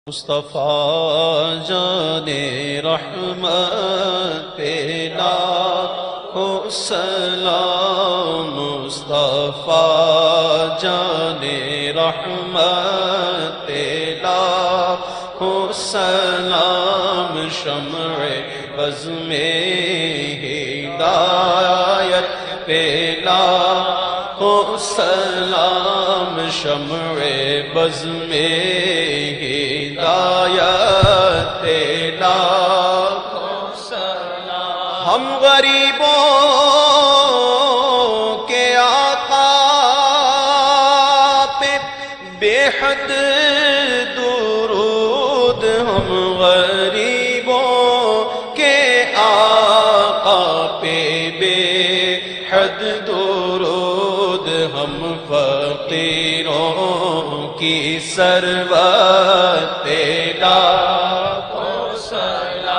مصطفیٰ جان رحمت پہ لاکھوں سلام، مصطفیٰ جان رحمت پہ لاکھوں سلام، شمع بز میں ہدایت پہ لاکھوں سلام، شمع بز میں ہدایت پہ لاکھوں سلام۔ ہم غریبوں کے آقا پہ بے حد درود، ہم غریبوں کے آقا پہ بے حد درود، ہم فقیروں کی ثروت پہ لاکھوں سلام۔